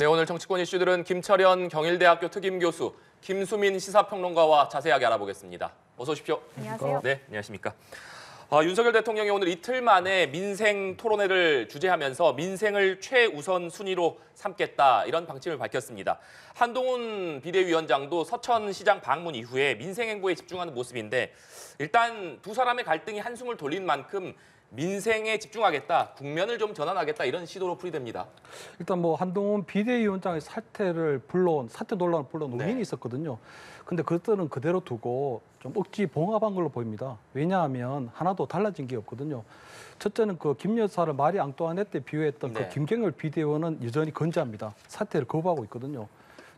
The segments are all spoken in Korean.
네, 오늘 정치권 이슈들은 김철현 경일대학교 특임교수, 김수민 시사평론가와 자세하게 알아보겠습니다. 어서 오십시오. 안녕하세요. 네, 안녕하십니까. 윤석열 대통령이 오늘 이틀 만에 민생 토론회를 주재하면서 민생을 최우선 순위로 삼겠다 이런 방침을 밝혔습니다. 한동훈 비대위원장도 서천시장 방문 이후에 민생 행보에 집중하는 모습인데 일단 두 사람의 갈등이 한숨을 돌린 만큼 민생에 집중하겠다, 국면을 좀 전환하겠다 이런 시도로 풀이됩니다. 일단 뭐 한동훈 비대위원장의 사퇴 논란을 불러온 의견이 있었거든요. 근데 그것들은 그대로 두고 좀 억지 봉합한 걸로 보입니다. 왜냐하면 하나도 달라진 게 없거든요. 첫째는 그 김 여사를 마리 앙뚜아네트 때 비유했던 그 김경열 비대위원은 여전히 건재합니다. 사퇴를 거부하고 있거든요.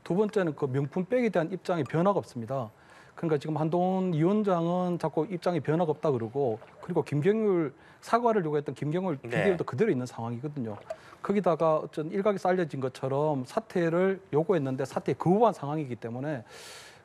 두 번째는 그 명품백에 대한 입장에 변화가 없습니다. 그러니까 지금 한동훈 위원장은 자꾸 입장에 변화가 없다 그러고, 그리고 김경률 사과를 요구했던 김경률 비대위원도 그대로 있는 상황이거든요. 거기다가 어쩐 일각에서 알려진 것처럼 사퇴를 요구했는데 사퇴에 거부한 상황이기 때문에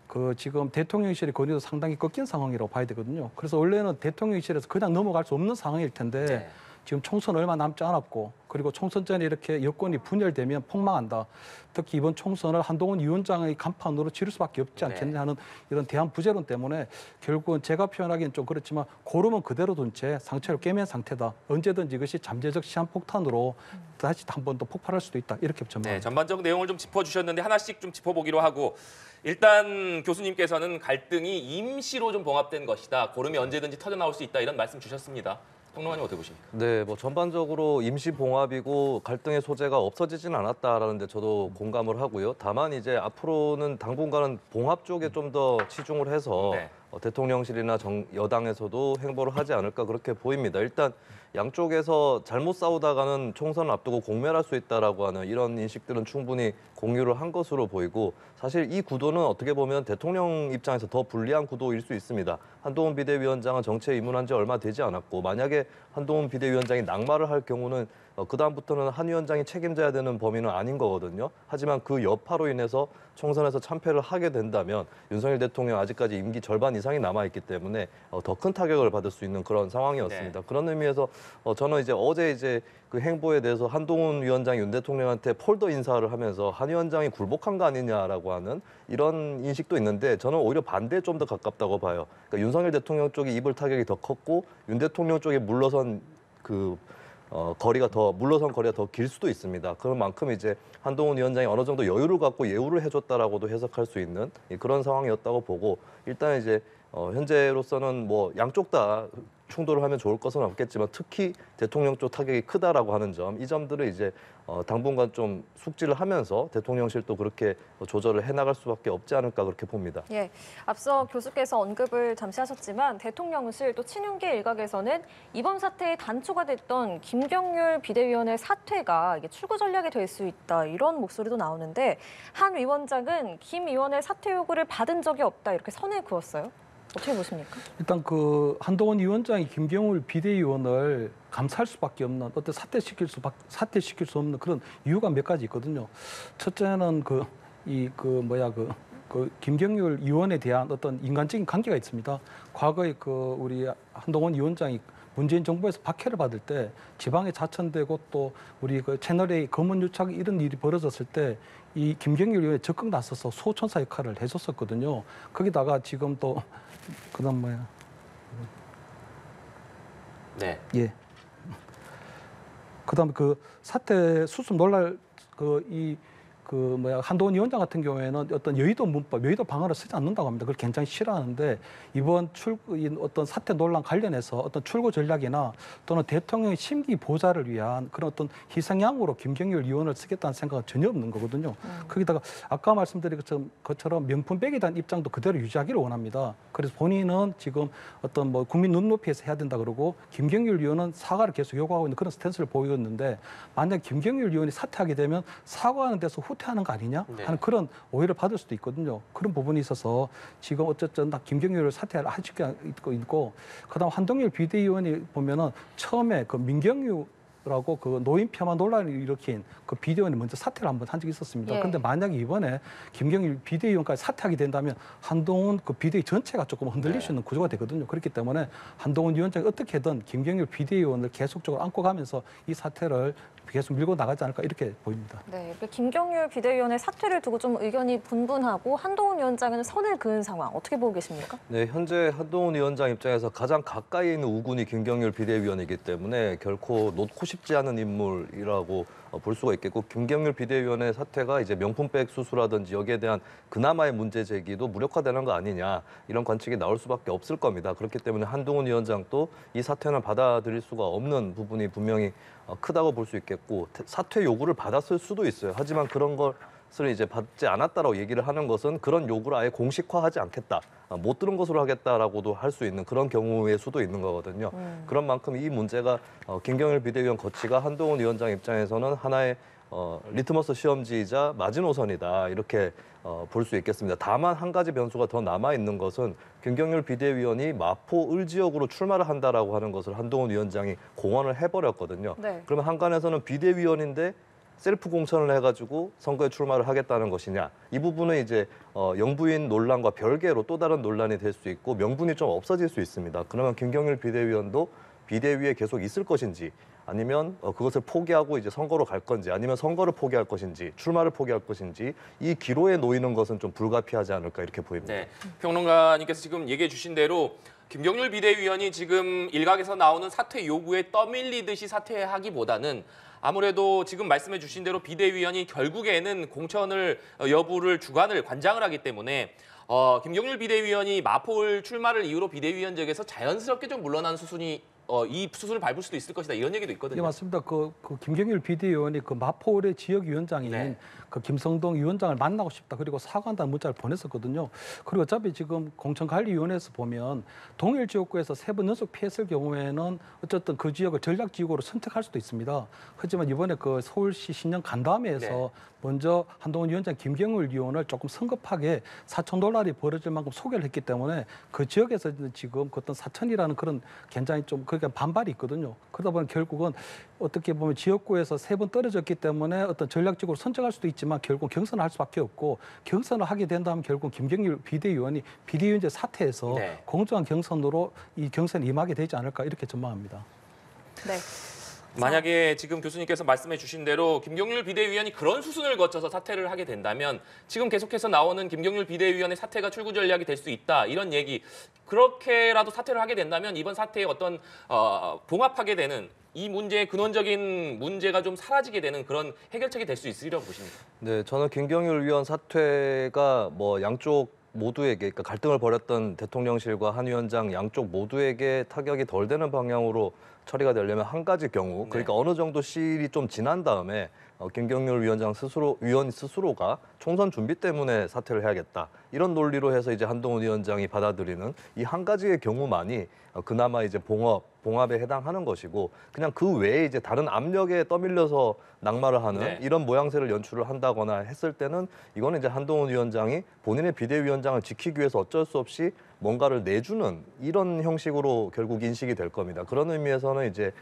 그 지금 대통령실의 권위도 상당히 꺾인 상황이라고 봐야 되거든요. 그래서 원래는 대통령실에서 그냥 넘어갈 수 없는 상황일 텐데 지금 총선 얼마 남지 않았고, 그리고 총선 전에 이렇게 여권이 분열되면 폭망한다. 특히 이번 총선을 한동훈 위원장의 간판으로 치를 수밖에 없지 않겠냐 하는 이런 대한 부재론 때문에 결국은 제가 표현하기는 좀 그렇지만 고름은 그대로 둔 채 상처를 꿰맨 상태다. 언제든지 이것이 잠재적 시한폭탄으로 다시 한 번 더 폭발할 수도 있다. 이렇게 전망합니다. 네, 전반적 내용을 좀 짚어주셨는데 하나씩 좀 짚어보기로 하고, 일단 교수님께서는 갈등이 임시로 좀 봉합된 것이다. 고름이 언제든지 터져나올 수 있다. 이런 말씀 주셨습니다. 평론가님 어떻게 보십니까? 네, 뭐 전반적으로 임시 봉합이고 갈등의 소재가 없어지진 않았다라는 데 저도 공감을 하고요. 다만 이제 앞으로는 당분간은 봉합 쪽에 좀 더 치중을 해서 대통령실이나 여당에서도 행보를 하지 않을까 그렇게 보입니다. 일단 양쪽에서 잘못 싸우다가는 총선을 앞두고 공멸할 수 있다라고 하는 이런 인식들은 충분히 공유를 한 것으로 보이고, 사실 이 구도는 어떻게 보면 대통령 입장에서 더 불리한 구도일 수 있습니다. 한동훈 비대위원장은 정치에 입문한 지 얼마 되지 않았고, 만약에 한동훈 비대위원장이 낙마를 할 경우는 그다음부터는 한 위원장이 책임져야 되는 범위는 아닌 거거든요. 하지만 그 여파로 인해서 총선에서 참패를 하게 된다면 윤석열 대통령 아직까지 임기 절반 이상이 남아있기 때문에 더 큰 타격을 받을 수 있는 그런 상황이었습니다. 그런 의미에서 저는 어제 그 행보에 대해서 한동훈 위원장이 윤 대통령한테 폴더 인사를 하면서 한 위원장이 굴복한 거 아니냐라고 하는 이런 인식도 있는데, 저는 오히려 반대에 좀 더 가깝다고 봐요. 그러니까 윤석열 대통령 쪽이 입을 타격이 더 컸고 윤 대통령 쪽에 물러선 거리가 더 길 수도 있습니다. 그런 만큼 이제 한동훈 위원장이 어느 정도 여유를 갖고 예우를 해줬다라고도 해석할 수 있는 그런 상황이었다고 보고, 일단 이제 현재로서는 뭐 양쪽 다 충돌을 하면 좋을 것은 없겠지만 특히 대통령 쪽 타격이 크다라고 하는 점, 이 점들을 이제 당분간 좀 숙지를 하면서 대통령실도 그렇게 조절을 해나갈 수밖에 없지 않을까 그렇게 봅니다. 예, 앞서 교수께서 언급을 잠시 하셨지만 대통령실 또 친윤계 일각에서는 이번 사태에 단초가 됐던 김경률 비대위원의 사퇴가 이게 출구 전략이 될 수 있다 이런 목소리도 나오는데, 한 위원장은 김 의원의 사퇴 요구를 받은 적이 없다 이렇게 선을 그었어요. 어떻게 보십니까? 일단 그 한동훈 위원장이 김경률 비대위원을 감사할 수밖에 없는, 어떤 사퇴시킬 수 없는 그런 이유가 몇 가지 있거든요. 첫째는 그 김경률 의원에 대한 어떤 인간적인 관계가 있습니다. 과거에 우리 한동훈 위원장이 문재인 정부에서 박해를 받을 때 지방에 자천되고 또 우리 그 채널A 검은 유착 이런 일이 벌어졌을 때 이 김경률 의원이 적극 나서서 소천사 역할을 해줬었거든요. 거기다가 지금 또 그다음 네. 예. 그다음 그 사퇴 수습 논란 한동훈 위원장 같은 경우에는 어떤 여의도 문법, 여의도 방언을 쓰지 않는다고 합니다. 그걸 굉장히 싫어하는데 이번 어떤 사퇴 논란 관련해서 어떤 출구 전략이나 또는 대통령의 심기 보좌를 위한 그런 어떤 희생양으로 김경률 의원을 쓰겠다는 생각은 전혀 없는 거거든요. 거기다가 아까 말씀드린 것처럼 명품백에 대한 입장도 그대로 유지하기를 원합니다. 그래서 본인은 지금 어떤 뭐 국민 눈높이에서 해야 된다 그러고 김경률 의원은 사과를 계속 요구하고 있는 그런 스탠스를 보였는데, 만약 김경률 의원이 사퇴하게 되면 사과하는 데서 후퇴하는 거 아니냐 하는 그런 오해를 받을 수도 있거든요. 그런 부분이 있어서 지금 어쨌든 다 김경률을 사퇴를 하시고 있고, 그다음 한동훈 비대위원이 보면은 처음에 그 민경유라고 그 노인 폄하 논란을 일으킨 그 비대위원이 먼저 사퇴를 한번 한 적이 있었습니다. 그런데 만약에 이번에 김경률 비대위원까지 사퇴하게 된다면 한동훈 그 비대위 전체가 조금 흔들릴 수 있는 구조가 되거든요. 그렇기 때문에 한동훈 위원장이 어떻게든 김경률 비대위원을 계속적으로 안고 가면서 이 사태를 계속 밀고 나가지 않을까 이렇게 보입니다. 네, 김경률 비대위원의 사퇴를 두고 좀 의견이 분분하고 한동훈 위원장은 선을 그은 상황 어떻게 보고 계십니까? 네, 현재 한동훈 위원장 입장에서 가장 가까이 있는 우군이 김경률 비대위원이기 때문에 결코 놓고 싶지 않은 인물이라고 볼 수가 있겠고, 김경률 비대위원의 사퇴가 이제 명품백 수수라든지 여기에 대한 그나마의 문제 제기도 무력화되는 거 아니냐, 이런 관측이 나올 수밖에 없을 겁니다. 그렇기 때문에 한동훈 위원장도 이 사퇴는 받아들일 수가 없는 부분이 분명히 크다고 볼 수 있겠고, 사퇴 요구를 받았을 수도 있어요. 하지만 그런 것을 이제 받지 않았다라고 얘기를 하는 것은 그런 요구를 아예 공식화하지 않겠다, 못 들은 것으로 하겠다라고도 할 수 있는 그런 경우일 수도 있는 거거든요. 그런 만큼 이 문제가 김경일 비대위원 거치가 한동훈 위원장 입장에서는 하나의 리트머스 시험지이자 마지노선이다, 이렇게 볼 수 있겠습니다. 다만 한 가지 변수가 더 남아 있는 것은 김경률 비대위원이 마포 을 지역으로 출마를 한다라고 하는 것을 한동훈 위원장이 공언을 해버렸거든요. 네. 그러면 한간에서는 비대위원인데 셀프 공천을 해가지고 선거에 출마를 하겠다는 것이냐, 이 부분은 이제 영부인 논란과 별개로 또 다른 논란이 될 수 있고 명분이 좀 없어질 수 있습니다. 그러면 김경률 비대위원도 비대위에 계속 있을 것인지, 아니면 그것을 포기하고 이제 선거로 갈 건지, 아니면 선거를 포기할 것인지, 출마를 포기할 것인지, 이 기로에 놓이는 것은 좀 불가피하지 않을까 이렇게 보입니다. 네, 평론가님께서 지금 얘기해 주신 대로 김경률 비대위원이 지금 일각에서 나오는 사퇴 요구에 떠밀리듯이 사퇴하기보다는 아무래도 지금 말씀해 주신 대로 비대위원이 결국에는 공천을 여부를 주관을 관장을 하기 때문에 김경률 비대위원이 마포를 출마를 이유로 비대위원직에서 자연스럽게 좀 물러나는 수순이 이 수순을 밟을 수도 있을 것이다, 이런 얘기도 있거든요. 네, 맞습니다. 그 김경률 비대위원이 그 마포의 지역위원장인 네. 그 김성동 위원장을 만나고 싶다, 그리고 사과한다는 문자를 보냈었거든요. 그리고 어차피 지금 공천관리위원회에서 보면 동일 지역구에서 3번 연속 피했을 경우에는 어쨌든 그 지역을 전략지역으로 선택할 수도 있습니다. 하지만 이번에 그 서울시 신령 간담회에서 네. 먼저 한동훈 위원장 김경률 위원을 조금 성급하게 $4,000이 벌어질 만큼 소개를 했기 때문에 그 지역에서 지금 그 어떤 사천이라는 그런 굉장히 좀 그러니까 반발이 있거든요. 그러다 보니 결국은 어떻게 보면 지역구에서 3번 떨어졌기 때문에 어떤 전략적으로 선정할 수도 있지만 결국 경선을 할 수밖에 없고, 경선을 하게 된다면 결국 김경률 비대위원이 비대위원제 사퇴해서 네. 공정한 경선으로 이 경선에 임하게 되지 않을까 이렇게 전망합니다. 네. 만약에 지금 교수님께서 말씀해 주신 대로 김경률 비대위원이 그런 수순을 거쳐서 사퇴를 하게 된다면 지금 계속해서 나오는 김경률 비대위원의 사퇴가 출구 전략이 될 수 있다, 이런 얘기, 그렇게라도 사퇴를 하게 된다면 이번 사태에 어떤 봉합하게 되는 이 문제의 근원적인 문제가 좀 사라지게 되는 그런 해결책이 될 수 있으리라고 보십니까? 네, 저는 김경률 위원 사퇴가 뭐 양쪽 모두에게, 그러니까 갈등을 벌였던 대통령실과 한 위원장 양쪽 모두에게 타격이 덜 되는 방향으로 처리가 되려면 한 가지 경우, 그러니까 어느 정도 시일이 좀 지난 다음에 김경률 위원 스스로가 총선 준비 때문에 사퇴를 해야겠다, 이런 논리로 해서 이제 한동훈 위원장이 받아들이는 이 한 가지의 경우만이 그나마 이제 봉합에 해당하는 것이고, 그냥 그 외에 이제 다른 압력에 떠밀려서 낙마를 하는 네. 이런 모양새를 연출을 한다거나 했을 때는 이거는 이제 한동훈 위원장이 본인의 비대위원장을 지키기 위해서 어쩔 수 없이 뭔가를 내주는 이런 형식으로 결국 인식이 될 겁니다. 그런 의미에서는 이제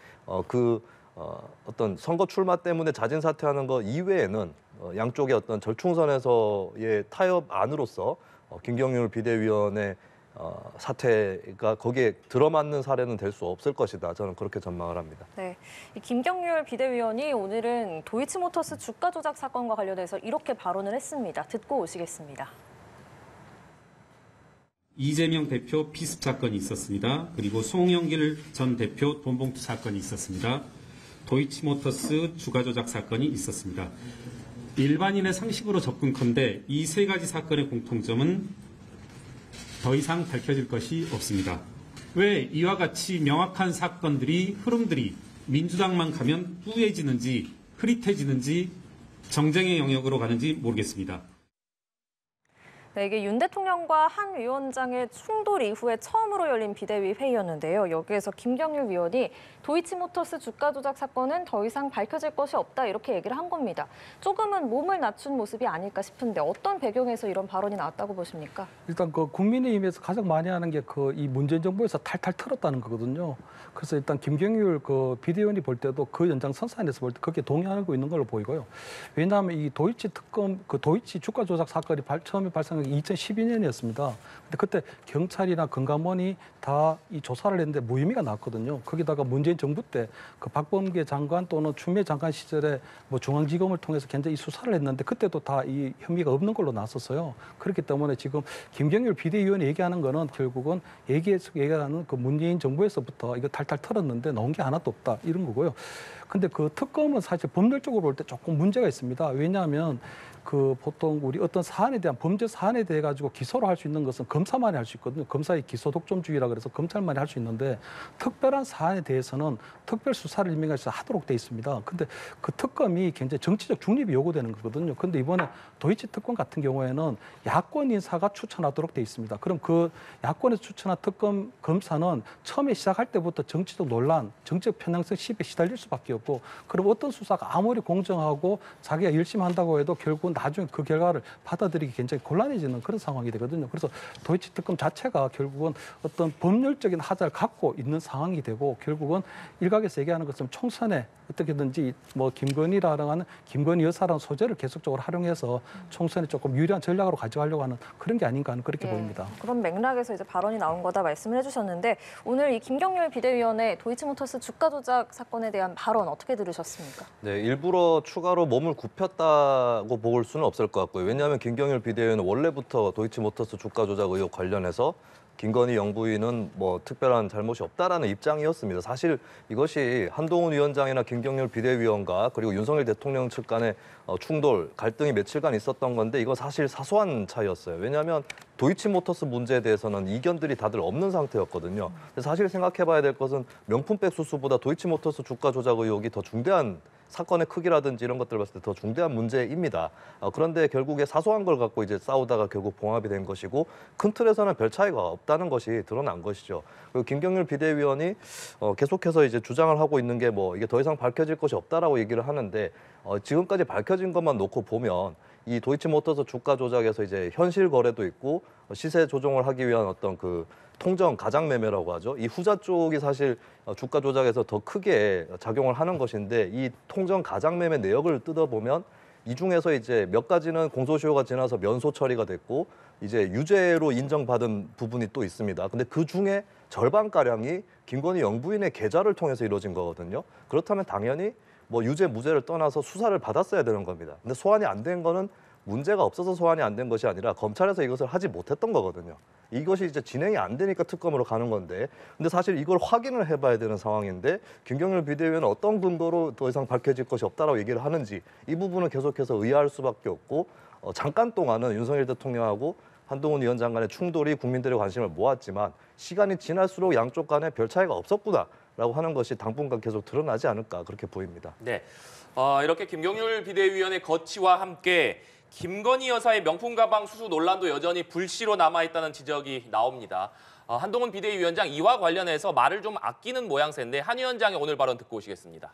어떤 선거 출마 때문에 자진 사퇴하는 것 이외에는 양쪽의 어떤 절충선에서의 타협 안으로서 김경률 비대위원의 사퇴가 거기에 들어맞는 사례는 될 수 없을 것이다, 저는 그렇게 전망을 합니다. 네, 이 김경률 비대위원이 오늘은 도이치모터스 주가 조작 사건과 관련해서 이렇게 발언을 했습니다. 듣고 오시겠습니다. 이재명 대표 피습 사건이 있었습니다. 그리고 송영길 전 대표 돈봉투 사건이 있었습니다. 도이치모터스 주가 조작 사건이 있었습니다. 일반인의 상식으로 접근컨대 이 세 가지 사건의 공통점은 더 이상 밝혀질 것이 없습니다. 왜 이와 같이 명확한 사건들이, 흐름들이 민주당만 가면 뿌얘지는지 흐릿해지는지 정쟁의 영역으로 가는지 모르겠습니다. 네, 이게 윤 대통령과 한 위원장의 충돌 이후에 처음으로 열린 비대위 회의였는데요. 여기에서 김경률 위원이 도이치모터스 주가 조작 사건은 더 이상 밝혀질 것이 없다, 이렇게 얘기를 한 겁니다. 조금은 몸을 낮춘 모습이 아닐까 싶은데 어떤 배경에서 이런 발언이 나왔다고 보십니까? 일단 그 국민의힘에서 가장 많이 하는 게 이 문재인 정부에서 탈탈 털었다는 거거든요. 그래서 일단 김경률 그 비대위원이 볼 때도 그 연장선상에서 볼 때 그렇게 동의하고 있는 걸로 보이고요. 왜냐하면 이 도이치 특검, 그 도이치 주가 조작 사건이 처음에 발생하기 정확하게 2012년이었습니다. 근데 그때 경찰이나 금감원이 다 이 조사를 했는데 무혐의가 나왔거든요. 거기다가 문재인 정부 때 그 박범계 장관 또는 추미애 장관 시절에 뭐 중앙지검을 통해서 굉장히 이 수사를 했는데 그때도 다 이 혐의가 없는 걸로 나왔었어요. 그렇기 때문에 지금 김경률 비대위원이 얘기하는 거는 결국은 얘기하는 그 문재인 정부에서부터 이거 탈탈 털었는데 나온 게 하나도 없다 이런 거고요. 근데 그 특검은 사실 법률적으로 볼 때 조금 문제가 있습니다. 왜냐하면 그 보통 우리 어떤 사안에 대한 범죄 사안에 대해 가지고 기소를 할 수 있는 것은 검사만이 할 수 있거든요. 검사의 기소 독점주의라 그래서 검찰만이 할 수 있는데 특별한 사안에 대해서는 특별 수사를 임명해서 하도록 돼 있습니다. 근데 그 특검이 굉장히 정치적 중립이 요구되는 거거든요. 근데 이번에 도이치 특검 같은 경우에는 야권 인사가 추천하도록 돼 있습니다. 그럼 그 야권에서 추천한 특검 검사는 처음에 시작할 때부터 정치적 논란, 정치적 편향성 시비에 시달릴 수밖에 없고 그럼 어떤 수사가 아무리 공정하고 자기가 열심히 한다고 해도 결국은 나중에 그 결과를 받아들이기 굉장히 곤란해지는 그런 상황이 되거든요. 그래서 도이치 특검 자체가 결국은 어떤 법률적인 하자를 갖고 있는 상황이 되고 결국은 일각에서 얘기하는 것처럼 총선에 어떻게든지 뭐 김건희라는 김건희 여사라는 소재를 계속적으로 활용해서 총선에 조금 유리한 전략으로 가져가려고 하는 그런 게 아닌가 하는 그렇게 보입니다. 그런 맥락에서 이제 발언이 나온 거다 말씀을 해주셨는데 오늘 이 김경률 비대위원의 도이치모터스 주가 조작 사건에 대한 발언 어떻게 들으셨습니까? 네, 일부러 추가로 몸을 굽혔다고 볼 수는 없을 것 같고요. 왜냐하면 김경률 비대위원은 원래부터 도이치모터스 주가 조작 의혹 관련해서 김건희 영부인은 뭐 특별한 잘못이 없다라는 입장이었습니다. 사실 이것이 한동훈 위원장이나 김경률 비대위원과 그리고 윤석열 대통령 측 간의 충돌, 갈등이 며칠간 있었던 건데 이거 사실 사소한 차이였어요. 왜냐하면 도이치모터스 문제에 대해서는 이견들이 다들 없는 상태였거든요. 사실 생각해봐야 될 것은 명품백 수수보다 도이치모터스 주가 조작 의혹이 더 중대한 사건의 크기라든지 이런 것들을 봤을 때 더 중대한 문제입니다. 그런데 결국에 사소한 걸 갖고 이제 싸우다가 결국 봉합이 된 것이고 큰 틀에서는 별 차이가 없다는 것이 드러난 것이죠. 그리고 김경률 비대위원이 계속해서 이제 주장을 하고 있는 게 뭐 이게 더 이상 밝혀질 것이 없다라고 얘기를 하는데 지금까지 밝혀진 것만 놓고 보면 이 도이치모터스 주가 조작에서 이제 현실 거래도 있고 시세 조정을 하기 위한 어떤 그 통정 가장 매매라고 하죠. 이 후자 쪽이 사실 주가 조작에서 더 크게 작용을 하는 것인데 이 통정 가장 매매 내역을 뜯어보면 이 중에서 이제 몇 가지는 공소시효가 지나서 면소 처리가 됐고 이제 유죄로 인정받은 부분이 또 있습니다. 근데 그 중에 절반가량이 김건희 영부인의 계좌를 통해서 이루어진 거거든요. 그렇다면 당연히 뭐 유죄 무죄를 떠나서 수사를 받았어야 되는 겁니다. 근데 소환이 안 된 거는 문제가 없어서 소환이 안 된 것이 아니라 검찰에서 이것을 하지 못했던 거거든요. 이것이 이제 진행이 안 되니까 특검으로 가는 건데 근데 사실 이걸 확인을 해봐야 되는 상황인데 김경률 비대위원은 어떤 근거로 더 이상 밝혀질 것이 없다라고 얘기를 하는지 이 부분은 계속해서 의아할 수밖에 없고 잠깐 동안은 윤석열 대통령하고 한동훈 위원장 간의 충돌이 국민들의 관심을 모았지만 시간이 지날수록 양쪽 간에 별 차이가 없었구나라고 하는 것이 당분간 계속 드러나지 않을까 그렇게 보입니다. 네, 이렇게 김경률 비대위원의 거취와 함께 김건희 여사의 명품 가방 수수 논란도 여전히 불씨로 남아있다는 지적이 나옵니다. 한동훈 비대위원장 이와 관련해서 말을 좀 아끼는 모양새인데 한 위원장의 오늘 발언 듣고 오시겠습니다.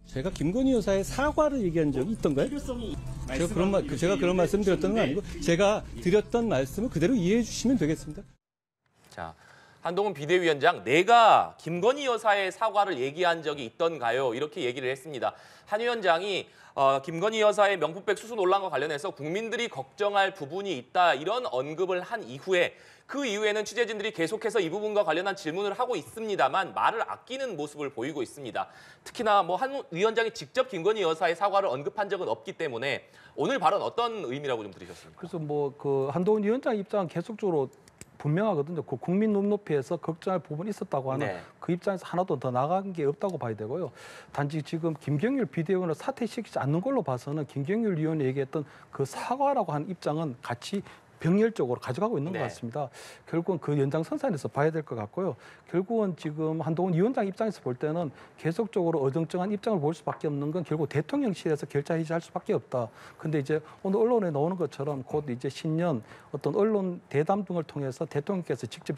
제가 김건희 여사의 사과를 얘기한 적이 있던가요? 제가 그런 말씀 드렸던 건 아니고 제가 드렸던 말씀을 그대로 이해해 주시면 되겠습니다. 자, 한동훈 비대위원장, 내가 김건희 여사의 사과를 얘기한 적이 있던가요? 이렇게 얘기를 했습니다. 한 위원장이 김건희 여사의 명품백 수수 논란과 관련해서 국민들이 걱정할 부분이 있다 이런 언급을 한 이후에 그 이후에는 취재진들이 계속해서 이 부분과 관련한 질문을 하고 있습니다만 말을 아끼는 모습을 보이고 있습니다. 특히나 뭐 한 위원장이 직접 김건희 여사의 사과를 언급한 적은 없기 때문에 오늘 발언 어떤 의미라고 좀 들으셨습니까? 그래서 뭐 그 한동훈 위원장 입장은 계속적으로 분명하거든요. 그 국민 눈높이에서 걱정할 부분이 있었다고 하는 그 입장에서 하나도 더 나간 게 없다고 봐야 되고요. 단지 지금 김경률 비대위원을 사퇴시키지 않는 걸로 봐서는 김경률 위원이 얘기했던 그 사과라고 하는 입장은 같이 병렬적으로 가져가고 있는 것 같습니다. 결국은 그 연장선상에서 봐야 될 것 같고요. 결국은 지금 한동훈 위원장 입장에서 볼 때는 계속적으로 어정쩡한 입장을 볼 수밖에 없는 건 결국 대통령실에서 결자해지할 수밖에 없다. 근데 이제 오늘 언론에 나오는 것처럼 곧 이제 신년 어떤 언론 대담 등을 통해서 대통령께서 직접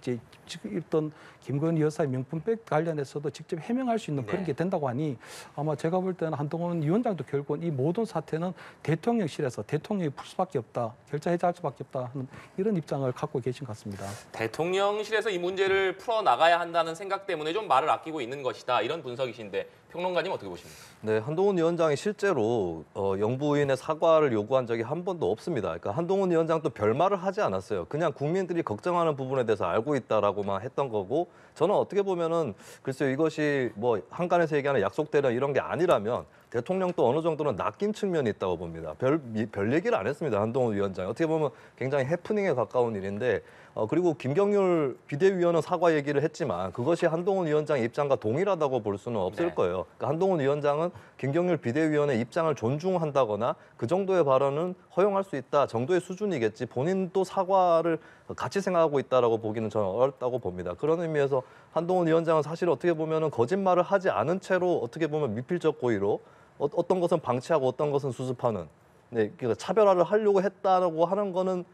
어떤 김건희 여사의 명품백 관련해서도 직접 해명할 수 있는 그런 게 된다고 하니 아마 제가 볼 때는 한동훈 위원장도 결국은 이 모든 사태는 대통령실에서 대통령이 풀 수밖에 없다. 결자해지할 수밖에 없다. 하는 이런 입장을 갖고 계신 것 같습니다. 대통령실에서 이 문제를 풀어나가야 한다는 생각 때문에 좀 말을 아끼고 있는 것이다. 이런 분석이신데 평론가님 어떻게 보십니까? 네, 한동훈 위원장이 실제로 영부인의 사과를 요구한 적이 한 번도 없습니다. 그러니까 한동훈 위원장도 별말을 하지 않았어요. 그냥 국민들이 걱정하는 부분에 대해서 알고 있다라고만 했던 거고, 저는 어떻게 보면은 글쎄요, 이것이 뭐 한간에서 얘기하는 약속대련 이런 게 아니라면 대통령도 어느 정도는 낚인 측면이 있다고 봅니다. 별 얘기를 안 했습니다. 한동훈 위원장이. 어떻게 보면 굉장히 해프닝에 가까운 일인데, 그리고 김경률 비대위원은 사과 얘기를 했지만 그것이 한동훈 위원장의 입장과 동일하다고 볼 수는 없을 네. 거예요. 그러니까 한동훈 위원장은 김경률 비대위원의 입장을 존중한다거나 그 정도의 발언은 허용할 수 있다 정도의 수준이겠지, 본인도 사과를 같이 생각하고 있다라고 보기는 저는 어렵다고 봅니다. 그런 의미에서 한동훈 위원장은 사실 어떻게 보면은 거짓말을 하지 않은 채로 어떻게 보면 미필적 고의로 어떤 것은 방치하고 어떤 것은 수습하는, 네, 그러니까 차별화를 하려고 했다고 하는 거는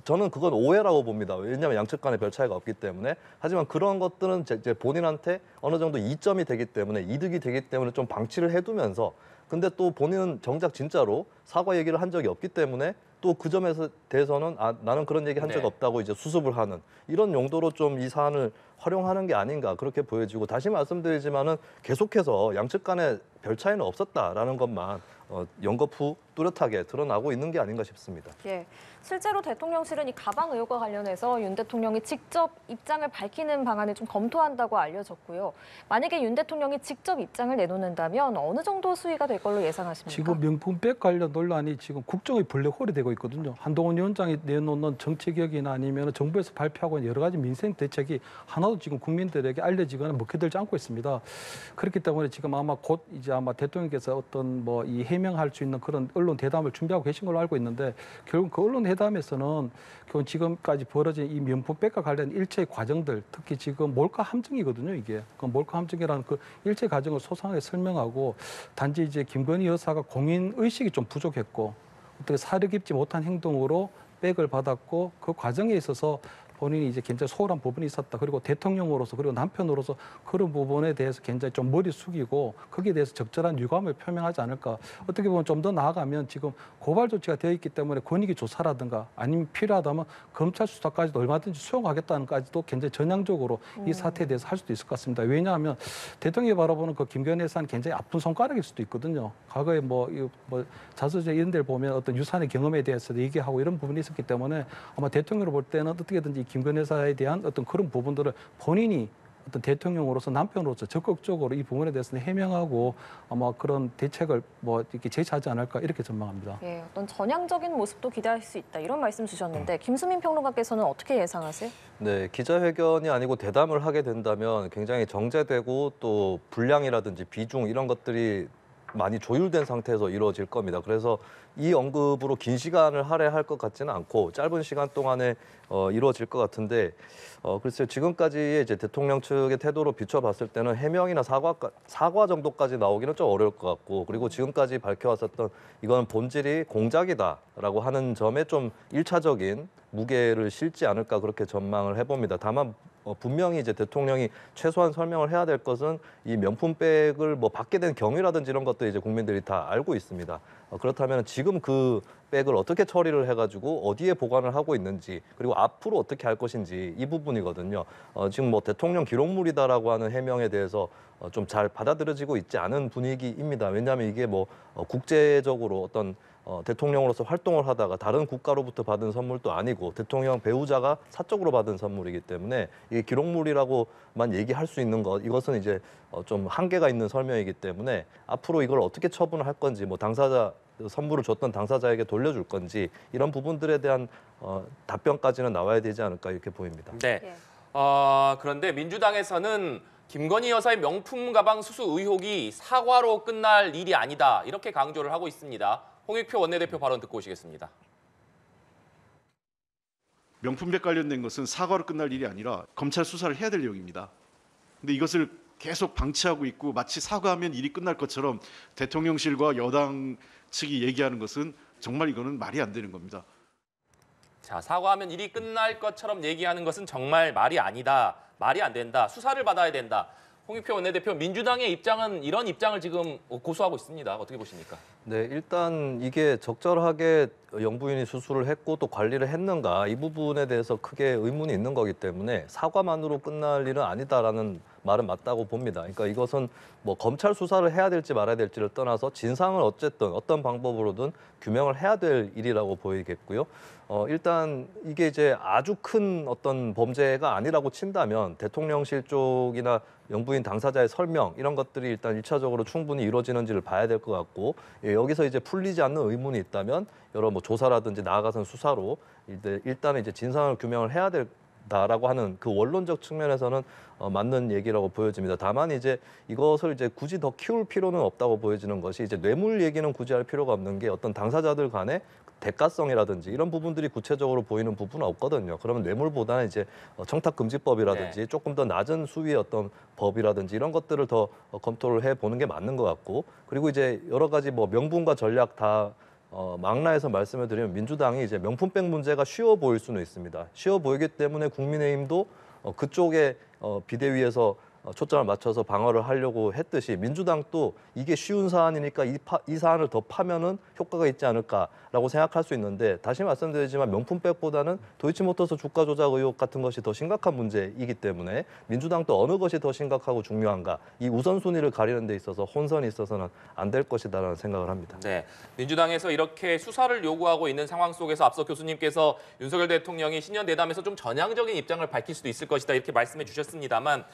저는 그건 오해라고 봅니다. 왜냐하면 양측 간에 별 차이가 없기 때문에. 하지만 그런 것들은 이제 본인한테 어느 정도 이점이 되기 때문에, 이득이 되기 때문에 좀 방치를 해두면서, 근데 또 본인은 정작 진짜로 사과 얘기를 한 적이 없기 때문에 또 그 점에 대해서는 나는 그런 얘기 한 적 네. 없다고 이제 수습을 하는 이런 용도로 좀 이 사안을 활용하는 게 아닌가 그렇게 보여지고, 다시 말씀드리지만은 계속해서 양측 간에 별 차이는 없었다라는 것만 연거푸 뚜렷하게 드러나고 있는 게 아닌가 싶습니다. 예, 실제로 대통령실은 이 가방 의혹과 관련해서 윤 대통령이 직접 입장을 밝히는 방안을 좀 검토한다고 알려졌고요. 만약에 윤 대통령이 직접 입장을 내놓는다면 어느 정도 수위가 될 걸로 예상하십니까? 지금 명품백 관련 논란이 지금 국정의 블랙홀이 되고 있거든요. 한동훈 위원장이 내놓는 정책이나 아니면 정부에서 발표하고 있는 여러 가지 민생 대책이 하나도 지금 국민들에게 알려지거나 먹혀들지 않고 있습니다. 그렇기 때문에 지금 아마 곧 이제 아마 대통령께서 어떤 뭐 이 해명할 수 있는 그런 언론 대담을 준비하고 계신 걸로 알고 있는데, 결국 그 언론 회담에서는 결국 지금까지 벌어진 이 명품백과 관련 일체 과정들, 특히 지금 몰카 함정이거든요. 이게 그 몰카 함정이라는 그 일체 과정을 소상하게 설명하고, 단지 이제 김건희 여사가 공인 의식이 좀 부족했고 어떻게 사려 깊지 못한 행동으로 백을 받았고, 그 과정에 있어서 본인이 이제 굉장히 소홀한 부분이 있었다. 그리고 대통령으로서 그리고 남편으로서 그런 부분에 대해서 굉장히 좀 머리 숙이고 거기에 대해서 적절한 유감을 표명하지 않을까. 어떻게 보면 좀 더 나아가면 지금 고발 조치가 되어 있기 때문에 권익위 조사라든가 아니면 필요하다면 검찰 수사까지도 얼마든지 수용하겠다는까지도 굉장히 전향적으로 이 사태에 대해서 할 수도 있을 것 같습니다. 왜냐하면 대통령이 바라보는 그 김건희 여사는 굉장히 아픈 손가락일 수도 있거든요. 과거에 뭐 자서전 이런 데를 보면 어떤 유산의 경험에 대해서 얘기하고 이런 부분이 있었기 때문에 아마 대통령으로 볼 때는 어떻게든지 김건희 여사에 대한 어떤 그런 부분들을 본인이 어떤 대통령으로서 남편으로서 적극적으로 이 부분에 대해서는 해명하고 아마 그런 대책을 뭐 이렇게 제시하지 않을까 이렇게 전망합니다. 예, 어떤 전향적인 모습도 기대할 수 있다 이런 말씀 주셨는데 김수민 평론가께서는 어떻게 예상하세요? 네, 기자회견이 아니고 대담을 하게 된다면 굉장히 정제되고 또 분량이라든지 비중 이런 것들이 많이 조율된 상태에서 이루어질 겁니다. 그래서 이 언급으로 긴 시간을 할애할 것 같지는 않고 짧은 시간 동안에 이루어질 것 같은데, 글쎄요, 지금까지의 이제 대통령 측의 태도로 비춰봤을 때는 해명이나 사과 정도까지 나오기는 좀 어려울 것 같고, 그리고 지금까지 밝혀왔었던 이건 본질이 공작이다라고 하는 점에 좀 1차적인 무게를 실지 않을까 그렇게 전망을 해봅니다. 다만 분명히 이제 대통령이 최소한 설명을 해야 될 것은 이 명품백을 뭐 받게 된 경위라든지 이런 것도 이제 국민들이 다 알고 있습니다. 그렇다면 지금 그 백을 어떻게 처리를 해가지고 어디에 보관을 하고 있는지, 그리고 앞으로 어떻게 할 것인지 이 부분이거든요. 지금 뭐 대통령 기록물이다라고 하는 해명에 대해서 좀 잘 받아들여지고 있지 않은 분위기입니다. 왜냐하면 이게 뭐 국제적으로 어떤 대통령으로서 활동을 하다가 다른 국가로부터 받은 선물도 아니고 대통령 배우자가 사적으로 받은 선물이기 때문에 이게 기록물이라고만 얘기할 수 있는 것, 이것은 이제 좀 한계가 있는 설명이기 때문에 앞으로 이걸 어떻게 처분을 할 건지, 뭐 당사자 선물을 줬던 당사자에게 돌려줄 건지 이런 부분들에 대한 답변까지는 나와야 되지 않을까 이렇게 보입니다. 네. 예. 그런데 민주당에서는 김건희 여사의 명품 가방 수수 의혹이 사과로 끝날 일이 아니다 이렇게 강조를 하고 있습니다. 홍익표 원내대표 발언 듣고 오시겠습니다. 명품백 관련된 것은 사과로 끝날 일이 아니라 검찰 수사를 해야 될 내용입니다. 근데 이것을 계속 방치하고 있고 마치 사과하면 일이 끝날 것처럼 대통령실과 여당 측이 얘기하는 것은 정말 이거는 말이 안 되는 겁니다. 자, 사과하면 일이 끝날 것처럼 얘기하는 것은 정말 말이 아니다. 말이 안 된다. 수사를 받아야 된다. 홍익표 원내대표, 민주당의 입장은 이런 입장을 지금 고수하고 있습니다. 어떻게 보십니까? 네, 일단 이게 적절하게 영부인이 수술을 했고 또 관리를 했는가 이 부분에 대해서 크게 의문이 있는 거기 때문에 사과만으로 끝날 일은 아니다라는 말은 맞다고 봅니다. 그러니까 이것은 뭐 검찰 수사를 해야 될지 말아야 될지를 떠나서 진상을 어쨌든 어떤 방법으로든 규명을 해야 될 일이라고 보이겠고요. 일단 이게 이제 아주 큰 어떤 범죄가 아니라고 친다면 대통령실 쪽이나 영부인 당사자의 설명 이런 것들이 일단 1차적으로 충분히 이루어지는지를 봐야 될 것 같고 여기서 이제 풀리지 않는 의문이 있다면 여러 뭐 조사라든지 나아가서는 수사로 일단은 이제 진상을 규명을 해야 된다라고 하는 그 원론적 측면에서는 맞는 얘기라고 보여집니다. 다만 이제 이것을 이제 굳이 더 키울 필요는 없다고 보여지는 것이 이제 뇌물 얘기는 굳이 할 필요가 없는 게 어떤 당사자들 간의 대가성이라든지 이런 부분들이 구체적으로 보이는 부분은 없거든요. 그러면 뇌물보다는 이제 청탁금지법이라든지 조금 더 낮은 수위의 어떤 법이라든지 이런 것들을 더 검토를 해보는 게 맞는 것 같고 그리고 이제 여러 가지 뭐 명분과 전략 다 망라해서 말씀을 드리면 민주당이 이제 명품백 문제가 쉬워 보일 수는 있습니다. 쉬워 보이기 때문에 국민의힘도 그쪽에 비대위에서 초점을 맞춰서 방어를 하려고 했듯이 민주당도 이게 쉬운 사안이니까 이 사안을 더 파면은 효과가 있지 않을까라고 생각할 수 있는데 다시 말씀드리지만 명품백보다는 도이치모터스 주가 조작 의혹 같은 것이 더 심각한 문제이기 때문에 민주당도 어느 것이 더 심각하고 중요한가 이 우선순위를 가리는 데 있어서 혼선이 있어서는 안 될 것이다라는 생각을 합니다. 네, 민주당에서 이렇게 수사를 요구하고 있는 상황 속에서 앞서 교수님께서 윤석열 대통령이 신년 대담에서 좀 전향적인 입장을 밝힐 수도 있을 것이다 이렇게 말씀해 주셨습니다만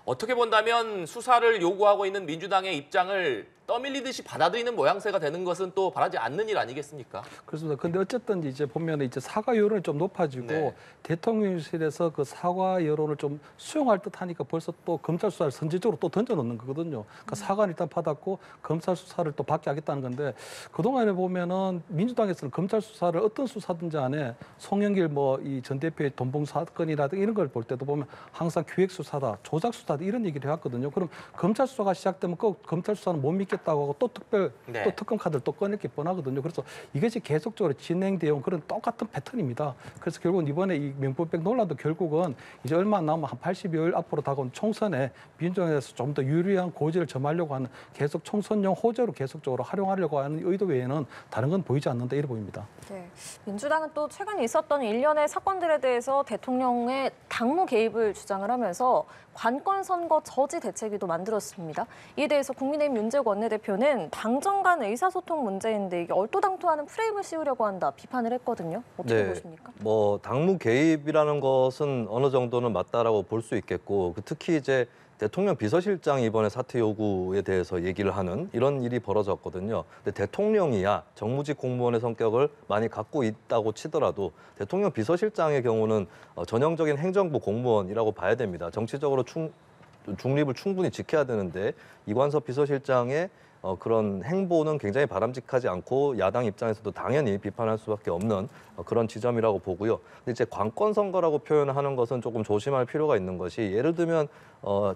어떻게 본다면 수사를 요구하고 있는 민주당의 입장을 떠밀리듯이 받아들이는 모양새가 되는 것은 또 바라지 않는 일 아니겠습니까? 그렇습니다. 근데 어쨌든 이제 보면 이제 사과 여론이 좀 높아지고 대통령실에서 그 사과 여론을 좀 수용할 듯하니까 벌써 또 검찰 수사를 선제적으로 또 던져놓는 거거든요. 그러니까 사과는 일단 받았고 검찰 수사를 또 받게 하겠다는 건데 그동안에 보면은 민주당에서는 검찰 수사를 어떤 수사든지 안에 송영길 뭐 이 전 대표의 돈봉 사건이라든가 이런 걸 볼 때도 보면 항상 기획 수사다, 조작 수사다 이런 얘기를 해왔거든요. 그럼 검찰 수사가 시작되면 꼭 검찰 수사는 못 믿겠다고 하고 또 또 특검 카드를 또 꺼낼 게 뻔하거든요. 그래서 이것이 계속적으로 진행되어 온 그런 똑같은 패턴입니다. 그래서 결국은 이번에 이 명품백 논란도 결국은 이제 얼마 안 남으면 한 80여일 앞으로 다가온 총선에 민주당에서 좀 더 유리한 고지를 점하려고 하는 계속 총선용 호재로 계속적으로 활용하려고 하는 의도 외에는 다른 건 보이지 않는다 이래 보입니다. 네. 민주당은 또 최근 있었던 일련의 사건들에 대해서 대통령의 당무 개입을 주장을 하면서 관권 선거 저지 대책위도 만들었습니다. 이에 대해서 국민의힘 윤재욱 원내대표는 당정 간 의사소통 문제인데 이게 얼토당토하는 프레임을 씌우려고 한다 비판을 했거든요. 어떻게 보십니까? 뭐 당무 개입이라는 것은 어느 정도는 맞다라고 볼 수 있겠고 특히 이제 대통령 비서실장이 이번에 사퇴 요구에 대해서 얘기를 하는 이런 일이 벌어졌거든요. 근데 대통령이야 정무직 공무원의 성격을 많이 갖고 있다고 치더라도 대통령 비서실장의 경우는 전형적인 행정부 공무원이라고 봐야 됩니다. 정치적으로 중립을 충분히 지켜야 되는데 이관섭 비서실장의 그런 행보는 굉장히 바람직하지 않고 야당 입장에서도 당연히 비판할 수밖에 없는 그런 지점이라고 보고요. 근데 이제 관권 선거라고 표현하는 것은 조금 조심할 필요가 있는 것이 예를 들면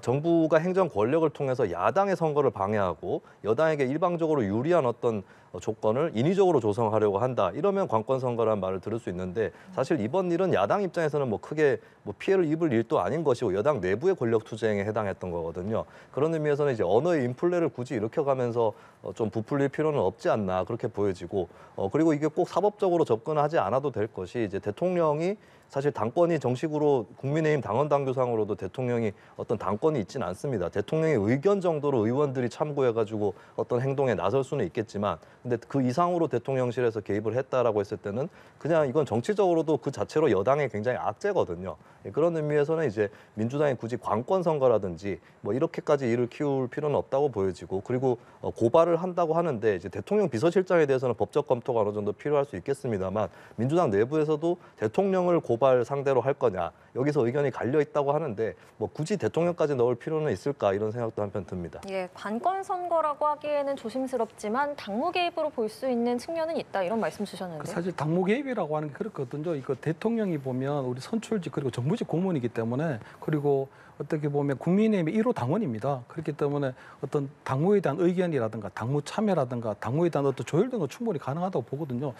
정부가 행정 권력을 통해서 야당의 선거를 방해하고 여당에게 일방적으로 유리한 어떤 조건을 인위적으로 조성하려고 한다. 이러면 관권 선거라는 말을 들을 수 있는데 사실 이번 일은 야당 입장에서는 뭐 크게 뭐 피해를 입을 일도 아닌 것이고 여당 내부의 권력 투쟁에 해당했던 거거든요. 그런 의미에서는 이제 언어의 인플레를 굳이 일으켜가면서 좀 부풀릴 필요는 없지 않나 그렇게 보여지고 그리고 이게 꼭 사법적으로 접근하지 않아도 될 것이 이제 대통령이 사실 당권이 정식으로 국민의힘 당원 당규상으로도 대통령이 어떤 당권이 있지는 않습니다. 대통령의 의견 정도로 의원들이 참고해가지고 어떤 행동에 나설 수는 있겠지만 근데 그 이상으로 대통령실에서 개입을 했다라고 했을 때는 그냥 이건 정치적으로도 그 자체로 여당의 굉장히 악재거든요. 그런 의미에서는 이제 민주당이 굳이 관권 선거라든지 뭐 이렇게까지 일을 키울 필요는 없다고 보여지고 그리고 고발을 한다고 하는데 이제 대통령 비서실장에 대해서는 법적 검토가 어느 정도 필요할 수 있겠습니다만 민주당 내부에서도 대통령을 고발 상대로 할 거냐 여기서 의견이 갈려 있다고 하는데 뭐 굳이 대통령까지 넣을 필요는 있을까 이런 생각도 한편 듭니다. 예, 관권 선거라고 하기에는 조심스럽지만 당무 개입으로 볼 수 있는 측면은 있다 이런 말씀 주셨는데 사실 당무 개입이라고 하는 게 그렇거든요. 이거 대통령이 보면 우리 선출직 그리고 정무직 공무원이기 때문에 그리고 어떻게 보면 국민의힘의 1호 당원입니다. 그렇기 때문에 어떤 당무에 대한 의견이라든가 당무 참여라든가 당무에 대한 어떤 조율 등은 충분히 가능하다고 보거든요.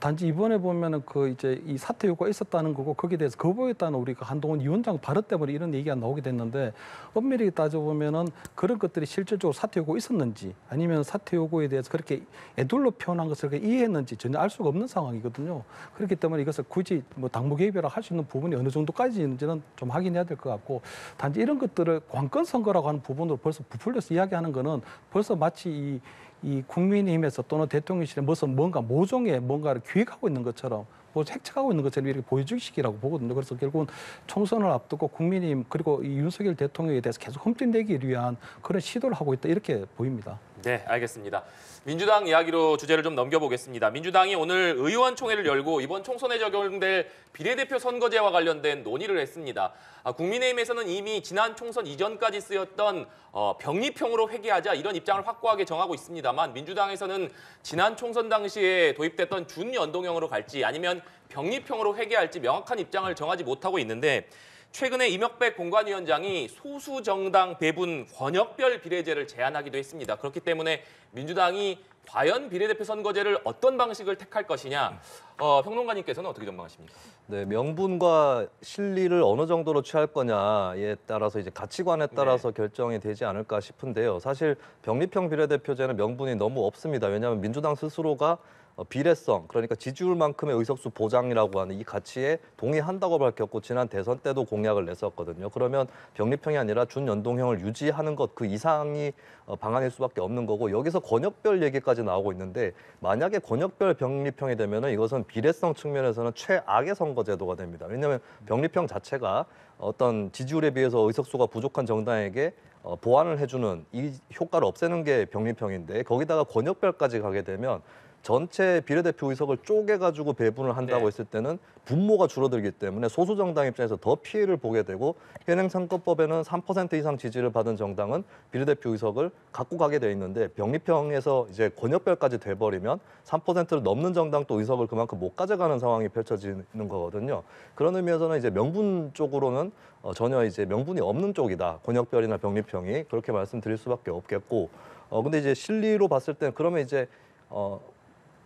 단지 이번에 보면은 그 이제 이 사퇴 요구가 있었다는 거고 거기에 대해서 거부했다는 우리가 한동훈 위원장 발언 때문에 이런 얘기가 나오게 됐는데 엄밀히 따져보면은 그런 것들이 실질적으로 사퇴 요구가 있었는지 아니면 사퇴 요구에 대해서 그렇게 애둘러 표현한 것을 이해했는지 전혀 알 수가 없는 상황이거든요. 그렇기 때문에 이것을 굳이 뭐 당무 개입이라고 할 수 있는 부분이 어느 정도까지 있는지는 좀 확인해야 될 것 같고 단지 이런 것들을 관건 선거라고 하는 부분으로 벌써 부풀려서 이야기하는 거는 벌써 마치 이 국민의힘에서 또는 대통령실에 뭔가 모종의 뭔가를 기획하고 있는 것처럼 핵착하고 있는 것처럼 이렇게 보여주기식이라고 보거든요. 그래서 결국은 총선을 앞두고 국민의힘 그리고 이 윤석열 대통령에 대해서 계속 흠집내기 위한 그런 시도를 하고 있다 이렇게 보입니다. 네, 알겠습니다. 민주당 이야기로 주제를 좀 넘겨보겠습니다. 민주당이 오늘 의원총회를 열고 이번 총선에 적용될 비례대표 선거제와 관련된 논의를 했습니다. 국민의힘에서는 이미 지난 총선 이전까지 쓰였던 병립형으로 회귀하자 이런 입장을 확고하게 정하고 있습니다만 민주당에서는 지난 총선 당시에 도입됐던 준연동형으로 갈지 아니면 병립형으로 회귀할지 명확한 입장을 정하지 못하고 있는데 최근에 이명백 공관위원장이 소수 정당 배분 권역별 비례제를 제안하기도 했습니다. 그렇기 때문에 민주당이 과연 비례대표 선거제를 어떤 방식을 택할 것이냐, 평론가님께서는 어떻게 전망하십니까? 네, 명분과 실리를 어느 정도로 취할 거냐에 따라서 이제 가치관에 따라서 결정이 되지 않을까 싶은데요. 사실 병립형 비례대표제는 명분이 너무 없습니다. 왜냐하면 민주당 스스로가 비례성, 그러니까 지지율만큼의 의석수 보장이라고 하는 이 가치에 동의한다고 밝혔고 지난 대선 때도 공약을 냈었거든요. 그러면 병립형이 아니라 준연동형을 유지하는 것 그 이상이 방안일 수밖에 없는 거고 여기서 권역별 얘기까지 나오고 있는데 만약에 권역별 병립형이 되면은 이것은 비례성 측면에서는 최악의 선거제도가 됩니다. 왜냐하면 병립형 자체가 어떤 지지율에 비해서 의석수가 부족한 정당에게 보완을 해주는 이 효과를 없애는 게 병립형인데 거기다가 권역별까지 가게 되면 전체 비례대표 의석을 쪼개가지고 배분을 한다고 했을 때는 분모가 줄어들기 때문에 소수 정당 입장에서 더 피해를 보게 되고 현행선거법에는 3% 이상 지지를 받은 정당은 비례대표 의석을 갖고 가게 돼 있는데 병립형에서 이제 권역별까지 돼버리면 3%를 넘는 정당 또 의석을 그만큼 못 가져가는 상황이 펼쳐지는 거거든요. 그런 의미에서는 이제 명분 쪽으로는 전혀 이제 명분이 없는 쪽이다. 권역별이나 병립형이 그렇게 말씀드릴 수밖에 없겠고 근데 이제 실리로 봤을 때는 그러면 이제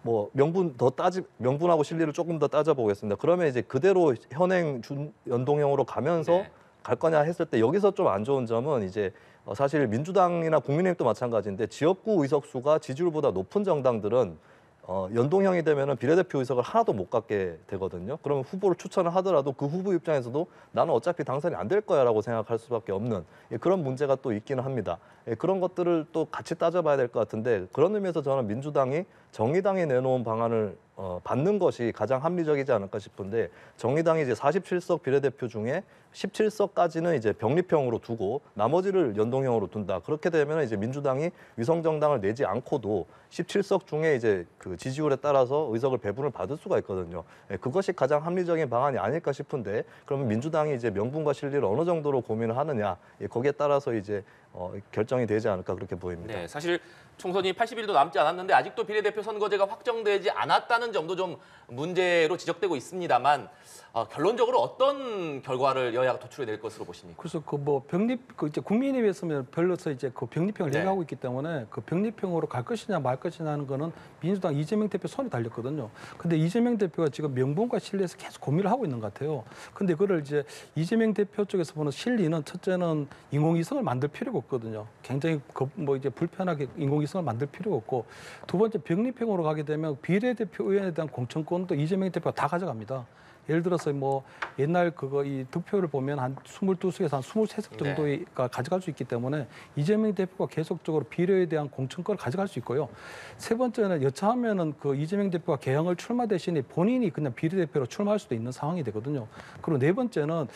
뭐 명분하고 실리를 조금 더 따져보겠습니다. 그러면 이제 그대로 현행 준연동형으로 가면서 갈 거냐 했을 때 여기서 좀 안 좋은 점은 이제 사실 민주당이나 국민의힘도 마찬가지인데 지역구 의석수가 지지율보다 높은 정당들은 연동형이 되면은 비례대표 의석을 하나도 못 갖게 되거든요. 그러면 후보를 추천을 하더라도 그 후보 입장에서도 나는 어차피 당선이 안 될 거야라고 생각할 수밖에 없는 그런 문제가 또 있기는 합니다. 그런 것들을 또 같이 따져봐야 될 것 같은데 그런 의미에서 저는 민주당이 정의당이 내놓은 방안을 받는 것이 가장 합리적이지 않을까 싶은데 정의당이 이제 47석 비례대표 중에 17석까지는 이제 병립형으로 두고 나머지를 연동형으로 둔다. 그렇게 되면 이제 민주당이 위성정당을 내지 않고도 17석 중에 이제 그 지지율에 따라서 의석을 배분을 받을 수가 있거든요. 그것이 가장 합리적인 방안이 아닐까 싶은데 그러면 민주당이 이제 명분과 실리를 어느 정도로 고민을 하느냐 거기에 따라서 이제 결정이 되지 않을까 그렇게 보입니다. 네, 사실 총선이 80일도 남지 않았는데 아직도 비례대표 선거제가 확정되지 않았다는 점도 좀 문제로 지적되고 있습니다만 결론적으로 어떤 결과를 여야가 도출해낼 것으로 보십니까? 그래서 이제 국민의힘에서는 별로서 이제 그 병립형을 얘기하고 있기 때문에 그 병립형으로 갈 것이냐 말 것이냐 하는 거는 민주당 이재명 대표 손에 달렸거든요. 근데 이재명 대표가 지금 명분과 실리에서 계속 고민을 하고 있는 것 같아요. 근데 그걸 이제 이재명 대표 쪽에서 보는 실리는 첫째는 인공위성을 만들 필요가 없거든요. 굉장히 이제 불편하게 인공위성을 만들 필요가 없고 두 번째 병립형으로 가게 되면 비례대표 의원에 대한 공천권도 이재명 대표가 다 가져갑니다. 예를 들어서 뭐 옛날 이 득표를 보면 한 22석에서 한 23석 정도가 가져갈 수 있기 때문에 이재명 대표가 계속적으로 비례에 대한 공천권을 가져갈 수 있고요. 세 번째는 여차하면은 그 이재명 대표가 개항을 출마 대신에 본인이 그냥 비례대표로 출마할 수도 있는 상황이 되거든요. 그리고 네 번째는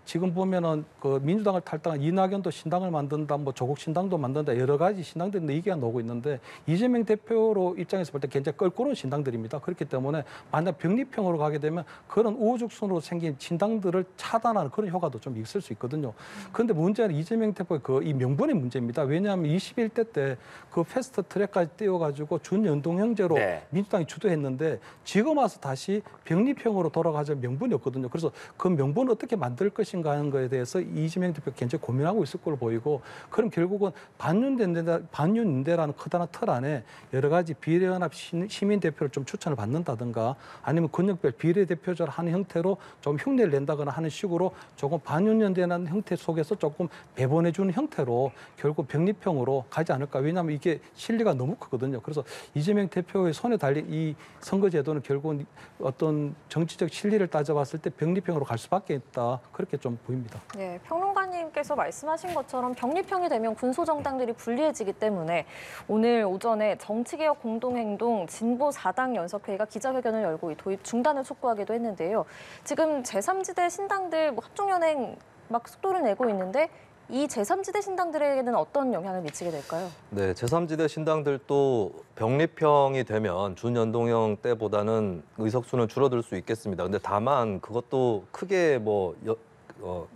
지금 보면은 그 민주당을 탈당한 이낙연도 신당을 만든다, 뭐 조국 신당도 만든다, 여러 가지 신당들 얘기가 나오고 있는데 이재명 대표로 입장에서 볼 때 굉장히 껄끄러운 신당들입니다. 그렇기 때문에 만약 병립형으로 가게 되면 그런 우후죽순으로 생긴 신당들을 차단하는 그런 효과도 좀 있을 수 있거든요. 그런데 문제는 이재명 대표의 이 명분의 문제입니다. 왜냐하면 21대 때 그 패스트 트랙까지 띄워가지고 준연동 형제로 네. 민주당이 주도했는데 지금 와서 다시 병립형으로 돌아가자는 명분이 없거든요. 그래서 그 명분을 어떻게 만들 것인가 하는 거에 대해서 이재명 대표가 굉장히 고민하고 있을 걸로 보이고, 그럼 결국은 반윤인대라는 커다란 틀 안에 여러 가지 비례연합 시민 대표를 좀 추천을 받는다든가 아니면 권역별 비례대표제를 하는 형태로 좀 흉내를 낸다거나 하는 식으로 조금 반윤연대라는 형태 속에서 조금 배분해주는 형태로 결국 병립형으로 가지 않을까. 왜냐하면 이게 실리가 너무 크거든요. 그래서 이재명 대표의 손에 달린 이 선거제도는 결국은 어떤 정치적 실리를 따져봤을 때 병립형으로 갈 수밖에 없다. 그렇게 좀 보입니다. 네, 평론가님께서 말씀하신 것처럼 병립형이 되면 군소정당들이 불리해지기 때문에 오늘 오전에 정치개혁 공동행동 진보 4당 연석회의가 기자회견을 열고 이 도입 중단을 촉구하기도 했는데요. 지금 제3지대 신당들 합종연행 막 속도를 내고 있는데 이 제3지대 신당들에게는 어떤 영향을 미치게 될까요? 네, 제3지대 신당들도 병립형이 되면 준연동형 때보다는 의석수는 줄어들 수 있겠습니다. 근데 다만 그것도 크게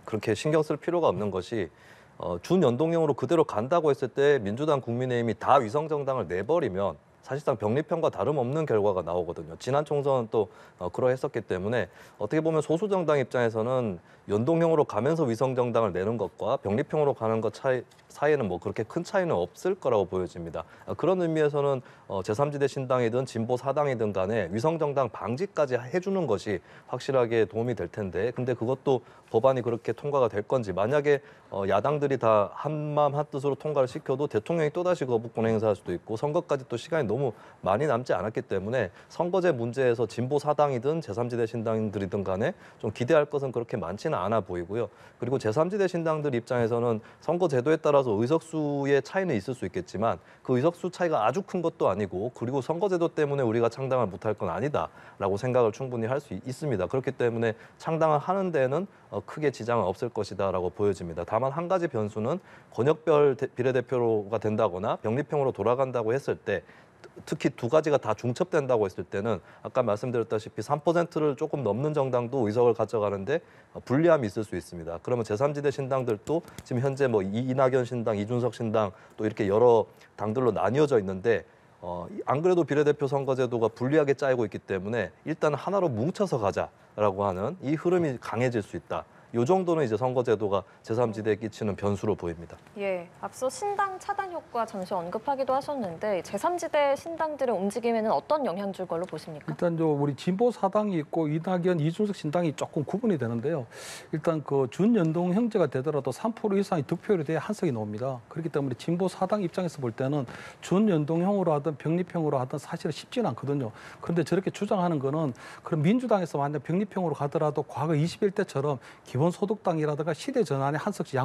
그렇게 신경 쓸 필요가 없는 것이 준연동형으로 그대로 간다고 했을 때 민주당, 국민의힘이 다 위성정당을 내버리면 사실상 병립형과 다름없는 결과가 나오거든요. 지난 총선은 또 그러했었기 때문에 어떻게 보면 소수정당 입장에서는 연동형으로 가면서 위성정당을 내는 것과 병립형으로 가는 것 사이에는 뭐 그렇게 큰 차이는 없을 거라고 보여집니다. 그런 의미에서는 제3지대 신당이든 진보 4당이든 간에 위성정당 방지까지 해주는 것이 확실하게 도움이 될 텐데, 근데 그것도 법안이 그렇게 통과가 될 건지, 만약에 야당들이 다 한마음 한뜻으로 통과를 시켜도 대통령이 또다시 거부권 행사할 수도 있고 선거까지 또 시간이 너무 많이 남지 않았기 때문에 선거제 문제에서 진보 4당이든 제3지대 신당들이든 간에 좀 기대할 것은 그렇게 많지는 않아 보이고요. 그리고 제3지대 신당들 입장에서는 선거제도에 따라서 의석수의 차이는 있을 수 있겠지만 그 의석수 차이가 아주 큰 것도 아니고, 그리고 선거제도 때문에 우리가 창당을 못할 건 아니다라고 생각을 충분히 할 수 있습니다. 그렇기 때문에 창당을 하는 데는 크게 지장은 없을 것이다라고 보여집니다. 다만 한 가지 변수는 권역별 비례대표가 된다거나 병립형으로 돌아간다고 했을 때, 특히 두 가지가 다 중첩된다고 했을 때는 아까 말씀드렸다시피 3%를 조금 넘는 정당도 의석을 가져가는데 불리함이 있을 수 있습니다. 그러면 제3지대 신당들도 지금 현재 이낙연 신당, 이준석 신당 또 이렇게 여러 당들로 나뉘어져 있는데 안 그래도 비례대표 선거제도가 불리하게 짜이고 있기 때문에 일단 하나로 뭉쳐서 가자라고 하는 이 흐름이 강해질 수 있다. 이 정도는 이제 선거제도가 제3지대에 끼치는 변수로 보입니다. 예, 앞서 신당 차단 효과 잠시 언급하기도 하셨는데 제3지대 신당들의 움직임에는 어떤 영향 줄 걸로 보십니까? 일단 우리 진보 4당이 있고 이낙연, 이준석 신당이 조금 구분이 되는데요. 일단 그 준연동 형제가 되더라도 3% 이상의 득표율에 대해 한석이 나옵니다. 그렇기 때문에 진보 4당 입장에서 볼 때는 준연동형으로 하든 병립형으로 하든 사실은 쉽지는 않거든요. 그런데 저렇게 주장하는 거는 그럼 민주당에서 만약 병립형으로 가더라도 과거 21대처럼 기본소득당이라든가 시대 전환에 한석씩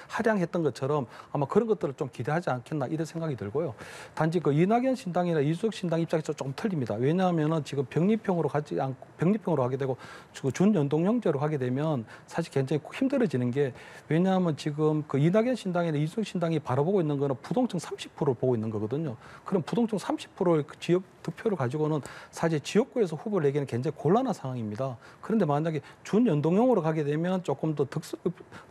할양했던 것처럼 아마 그런 것들을 좀 기대하지 않겠나 이런 생각이 들고요. 단지 그 이낙연 신당이나 이준석 신당 입장에서 좀 틀립니다. 왜냐하면은 지금 병립형으로 가지 않고 병립형으로 하게 되고 준연동형제로 하게 되면 사실 굉장히 힘들어지는 게, 왜냐하면 지금 그 이낙연 신당이나 이준석 신당이 바라보고 있는 거는 부동층 30%를 보고 있는 거거든요. 그럼 부동층 30%의 지역 득표를 가지고는 사실 지역구에서 후보를 내기는 굉장히 곤란한 상황입니다. 그런데 만약에 준연동형으로 가게 되면 조금 더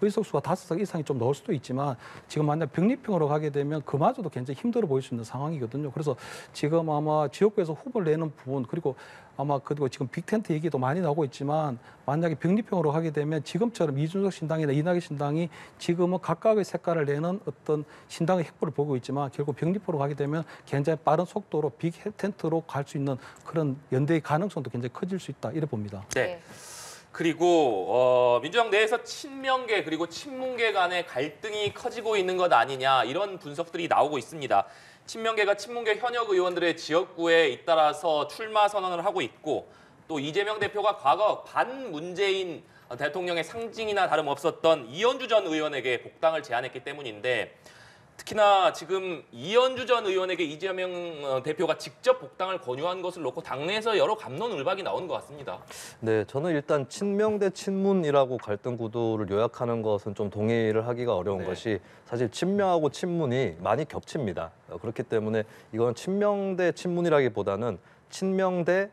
의석수가 5석 이상이 좀 넣을 수도 있지만 지금 만약 병립형으로 가게 되면 그마저도 굉장히 힘들어 보일 수 있는 상황이거든요. 그래서 지금 아마 지역구에서 후보를 내는 부분, 그리고 지금 빅텐트 얘기도 많이 나오고 있지만 만약에 병립형으로 하게 되면 지금처럼 이준석 신당이나 이낙연 신당이 지금은 각각의 색깔을 내는 어떤 신당의 획보를 보고 있지만 결국 병립형으로 가게 되면 굉장히 빠른 속도로 빅텐트로 갈 수 있는 그런 연대의 가능성도 굉장히 커질 수 있다 이래 봅니다. 네. 그리고 민주당 내에서 친명계 그리고 친문계 간의 갈등이 커지고 있는 것 아니냐 이런 분석들이 나오고 있습니다. 친명계가 친문계 현역 의원들의 지역구에 잇따라서 출마 선언을 하고 있고, 또 이재명 대표가 과거 반문재인 대통령의 상징이나 다름없었던 이현주 전 의원에게 복당을 제안했기 때문인데, 특히나 지금 이현주 전 의원에게 이재명 대표가 직접 복당을 권유한 것을 놓고 당내에서 여러 갑론을박이 나오는 것 같습니다. 네, 저는 일단 친명 대 친문이라고 갈등 구도를 요약하는 것은 좀 동의를 하기가 어려운 것이, 사실 친명하고 친문이 많이 겹칩니다. 그렇기 때문에 이건 친명 대 친문이라기보다는 친명 대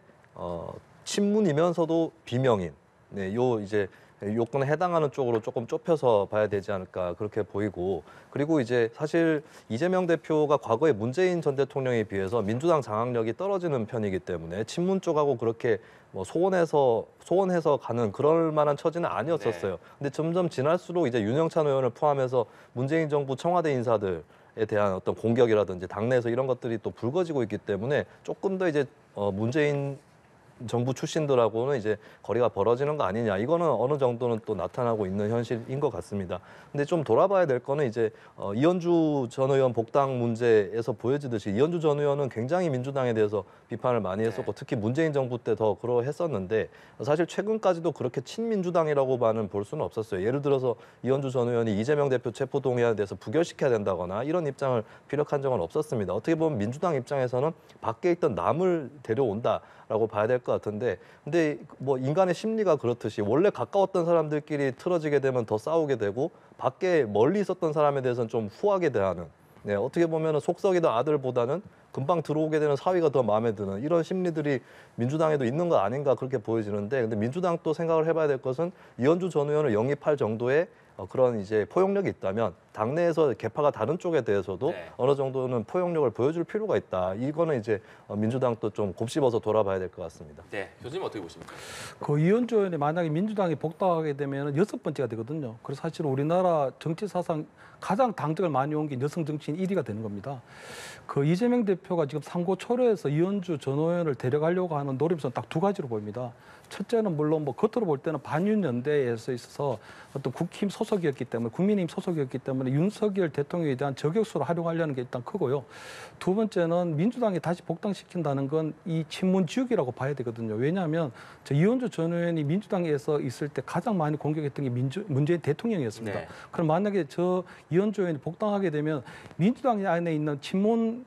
친문이면서도 비명인, 네, 요 이제 요건에 해당하는 쪽으로 조금 좁혀서 봐야 되지 않을까 그렇게 보이고, 그리고 이제 사실 이재명 대표가 과거에 문재인 전 대통령에 비해서 민주당 장악력이 떨어지는 편이기 때문에 친문 쪽하고 그렇게 뭐 소원해서 가는 그럴 만한 처지는 아니었었어요. 네. 근데 점점 지날수록 이제 윤영찬 의원을 포함해서 문재인 정부 청와대 인사들에 대한 어떤 공격이라든지 당내에서 이런 것들이 또 불거지고 있기 때문에 조금 더 이제 문재인 정부 출신들하고는 이제 거리가 벌어지는 거 아니냐, 이거는 어느 정도는 또 나타나고 있는 현실인 것 같습니다. 근데 좀 돌아봐야 될 거는 이제 이현주 전 의원 복당 문제에서 보여지듯이 이현주 전 의원은 굉장히 민주당에 대해서 비판을 많이 했었고 특히 문재인 정부 때 더 그러했었는데 사실 최근까지도 그렇게 친민주당이라고만은 볼 수는 없었어요. 예를 들어서 이현주 전 의원이 이재명 대표 체포동의안에 대해서 부결시켜야 된다거나 이런 입장을 피력한 적은 없었습니다. 어떻게 보면 민주당 입장에서는 밖에 있던 남을 데려온다라고 봐야 될 것 같은데, 근데 뭐 인간의 심리가 그렇듯이 원래 가까웠던 사람들끼리 틀어지게 되면 더 싸우게 되고 밖에 멀리 있었던 사람에 대해서는 좀 후하게 대하는, 네, 어떻게 보면 속썩이던 아들보다는 금방 들어오게 되는 사위가 더 마음에 드는 이런 심리들이 민주당에도 있는 거 아닌가 그렇게 보여지는데, 근데 민주당 또 생각을 해봐야 될 것은 이현주 전 의원을 영입할 정도의 그런 이제 포용력이 있다면 당내에서 계파가 다른 쪽에 대해서도 네. 어느 정도는 포용력을 보여줄 필요가 있다. 이거는 이제 민주당도 좀 곱씹어서 돌아봐야 될 것 같습니다. 네, 교수님 어떻게 보십니까? 그 이현주 의원이 만약에 민주당에 복당하게 되면 6번째가 되거든요. 그래서 사실 우리나라 정치 사상 가장 당적을 많이 옮긴 여성 정치인 1위가 되는 겁니다. 그 이재명 대표가 지금 삼고초려에서 이현주 전 의원을 데려가려고 하는 노림수는 딱 두 가지로 보입니다. 첫째는 물론 뭐 겉으로 볼 때는 반윤연대에서 있어서 어떤 국힘 소속이었기 때문에, 국민의힘 소속이었기 때문에 윤석열 대통령에 대한 저격수로 활용하려는 게 일단 크고요. 두 번째는 민주당이 다시 복당시킨다는 건 이 친문 지역이라고 봐야 되거든요. 왜냐하면 저 이현주 전 의원이 민주당에서 있을 때 가장 많이 공격했던 게 문재인 대통령이었습니다. 네. 그럼 만약에 저 이현주 의원이 복당하게 되면 민주당 안에 있는 친문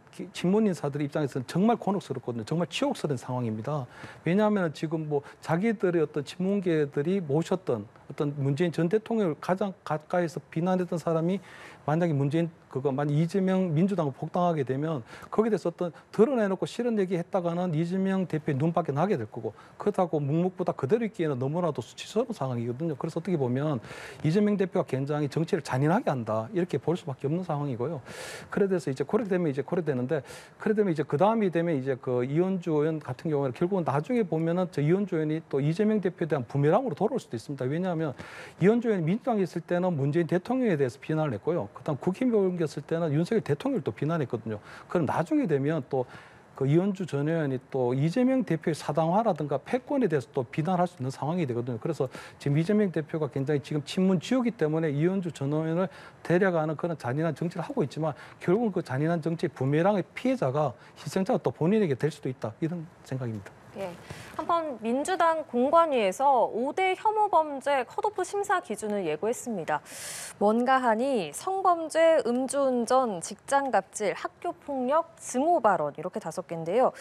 인사들 입장에서는 정말 곤혹스럽거든요. 정말 치욕스러운 상황입니다. 왜냐하면 지금 뭐 자기들의 어떤 친문계들이 모셨던 어떤 문재인 전 대통령을 가장 가까이서 비난했던 사람이 만약에 만약 이재명 민주당을 복당하게 되면 거기에 대해서 어떤 드러내놓고 싫은 얘기 했다가는 이재명 대표의 눈밖에 나게 될 거고, 그렇다고 묵묵부답 그대로 있기에는 너무나도 수치스러운 상황이거든요. 그래서 어떻게 보면 이재명 대표가 굉장히 정치를 잔인하게 한다, 이렇게 볼 수밖에 없는 상황이고요. 그래 돼서 이제 그래 되면 이제 그 다음이 되면 이제 그 이현주 의원 같은 경우에는 결국은 나중에 보면은 저 이현주 의원이 또 이재명 대표에 대한 부메랑으로 돌아올 수도 있습니다. 왜냐하면 이현주 의원이 민주당에 있을 때는 문재인 대통령에 대해서 비난을 했고요. 그다음 국힘에 옮겼을 때는 윤석열 대통령을 또 비난했거든요. 그럼 나중에 되면 또 그 이현주 전 의원이 또 이재명 대표의 사당화라든가 패권에 대해서 또 비난할 수 있는 상황이 되거든요. 그래서 지금 이재명 대표가 굉장히 지금 친문 지우기 때문에 이현주 전 의원을 데려가는 그런 잔인한 정치를 하고 있지만 결국은 그 잔인한 정치의 부메랑의 피해자가 희생자가 또 본인에게 될 수도 있다, 이런 생각입니다. 예. 한번 민주당 공관위에서 5대 혐오 범죄 컷오프 심사 기준을 예고했습니다. 뭔가 하니 성범죄, 음주운전, 직장갑질, 학교폭력, 증오 발언 이렇게 5개인데요.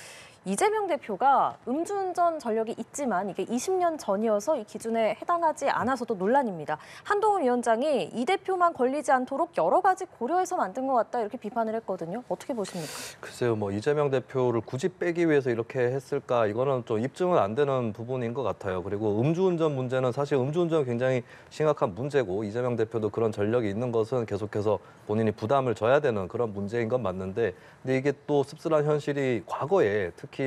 이재명 대표가 음주운전 전력이 있지만 이게 20년 전이어서 이 기준에 해당하지 않아서도 논란입니다. 한동훈 위원장이 이 대표만 걸리지 않도록 여러 가지 고려해서 만든 것 같다, 이렇게 비판을 했거든요. 어떻게 보십니까? 글쎄요, 뭐 이재명 대표를 굳이 빼기 위해서 이렇게 했을까, 이거는 좀 입증은 안 되는 부분인 것 같아요. 그리고 음주운전 문제는 사실 음주운전은 굉장히 심각한 문제고 이재명 대표도 그런 전력이 있는 것은 계속해서 본인이 부담을 져야 되는 그런 문제인 건 맞는데, 근데 이게 또 씁쓸한 현실이 과거에 특히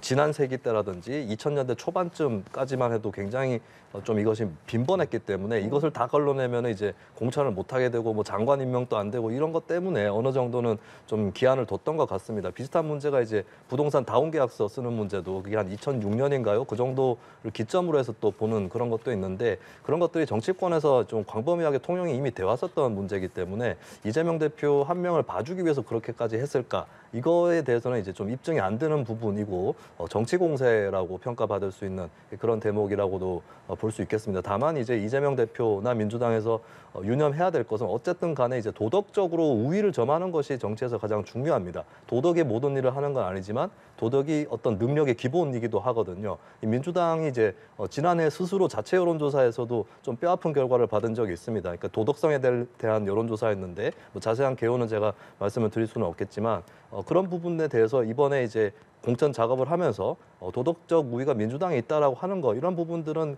지난 세기 때라든지 2000년대 초반쯤까지만 해도 굉장히 좀 이것이 빈번했기 때문에 이것을 다 걸러내면 이제 공천을 못 하게 되고 뭐 장관 임명도 안 되고 이런 것 때문에 어느 정도는 좀 기한을 뒀던 것 같습니다. 비슷한 문제가 이제 부동산 다운계약서 쓰는 문제도 그게 한 2006년인가요? 그 정도를 기점으로 해서 또 보는 그런 것도 있는데, 그런 것들이 정치권에서 좀 광범위하게 통용이 이미 돼 왔었던 문제이기 때문에 이재명 대표 한 명을 봐주기 위해서 그렇게까지 했을까? 이거에 대해서는 이제 좀 입증이 안 되는 부분이고 정치 공세라고 평가받을 수 있는 그런 대목이라고도 볼 수 있겠습니다. 다만 이제 이재명 대표나 민주당에서 유념해야 될 것은 어쨌든 간에 이제 도덕적으로 우위를 점하는 것이 정치에서 가장 중요합니다. 도덕이 모든 일을 하는 건 아니지만 도덕이 어떤 능력의 기본이기도 하거든요. 이 민주당이 이제 지난해 스스로 자체 여론조사에서도 좀 뼈아픈 결과를 받은 적이 있습니다. 그러니까 도덕성에 대한 여론조사였는데 뭐 자세한 개요는 제가 말씀을 드릴 수는 없겠지만 그런 부분에 대해서 이번에 이제 공천 작업을 하면서 도덕적 우위가 민주당에 있다라고 하는 거 이런 부분들은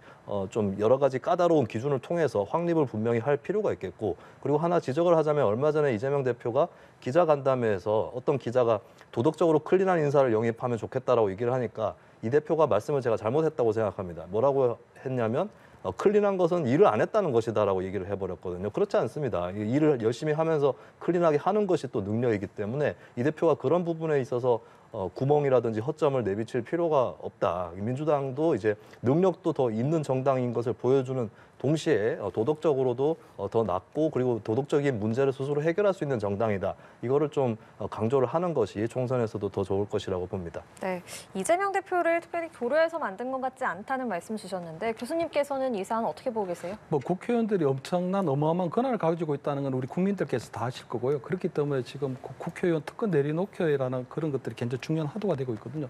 좀 여러 가지 까다로운 기준을 통해서 확립을 분명히 할 필요가 있겠고 그리고 하나 지적을 하자면 얼마 전에 이재명 대표가 기자간담회에서 어떤 기자가 도덕적으로 클린한 인사를 영입하면 좋겠다라고 얘기를 하니까 이 대표가 말씀을 제가 잘못했다고 생각합니다. 뭐라고 했냐면 클린한 것은 일을 안 했다는 것이다라고 얘기를 해버렸거든요. 그렇지 않습니다. 일을 열심히 하면서 클린하게 하는 것이 또 능력이기 때문에 이 대표가 그런 부분에 있어서 구멍이라든지 허점을 내비칠 필요가 없다. 민주당도 이제 능력도 더 있는 정당인 것을 보여주는 동시에 도덕적으로도 더 낫고 그리고 도덕적인 문제를 스스로 해결할 수 있는 정당이다. 이거를 좀 강조를 하는 것이 총선에서도 더 좋을 것이라고 봅니다. 네, 이재명 대표를 특별히 고려해서 만든 것 같지 않다는 말씀 주셨는데 교수님께서는 이 사안 어떻게 보고 계세요? 뭐 국회의원들이 엄청난 어마어마한 권한을 가지고 있다는 건 우리 국민들께서 다 아실 거고요. 그렇기 때문에 지금 국회의원 특권 내리놓기라는 그런 것들이 굉장히 중요한 화두가 되고 있거든요.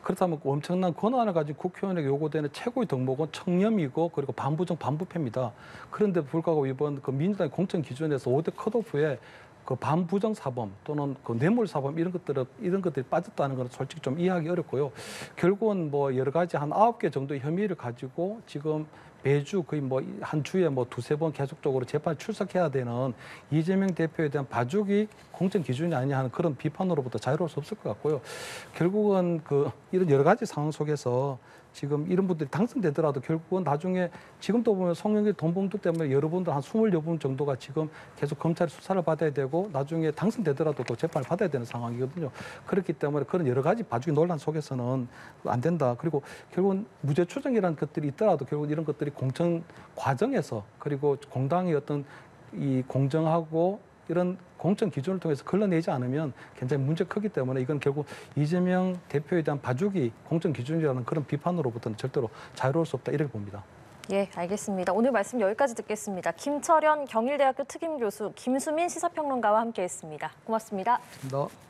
그렇다면 엄청난 권한을 가진 국회의원에게 요구되는 최고의 덕목은 청렴이고 그리고 반부정 반부패입니다. 그런데 불구하고 이번 그 민주당의 공천 기준에서 5대 컷오프에 그 반부정 사범 또는 그 뇌물 사범 이런 것들이 빠졌다는 건 솔직히 좀 이해하기 어렵고요. 결국은 뭐 여러 가지 한 9개 정도의 혐의를 가지고 지금 매주 거의 뭐 한 주에 뭐 두세 번 계속적으로 재판에 출석해야 되는 이재명 대표에 대한 봐주기 공천 기준이 아니냐 하는 그런 비판으로부터 자유로울 수 없을 것 같고요. 결국은 그 이런 여러 가지 상황 속에서 지금 이런 분들이 당선되더라도 결국은 나중에 지금도 보면 송영길 돈봉투 때문에 여러분들 한 20분 정도가 지금 계속 검찰 수사를 받아야 되고 나중에 당선되더라도 또 재판을 받아야 되는 상황이거든요. 그렇기 때문에 그런 여러 가지 봐주기 논란 속에서는 안 된다. 그리고 결국은 무죄 추정이라는 것들이 있더라도 결국 이런 것들이 공천 과정에서 그리고 공당의 어떤 이 공정하고 이런 공천 기준을 통해서 걸러내지 않으면 굉장히 문제가 크기 때문에 이건 결국 이재명 대표에 대한 봐주기 공천 기준이라는 그런 비판으로부터는 절대로 자유로울 수 없다 이렇게 봅니다. 예, 알겠습니다. 오늘 말씀 여기까지 듣겠습니다. 김철현 경일대학교 특임교수 김수민 시사평론가와 함께했습니다. 고맙습니다. 고맙습니다.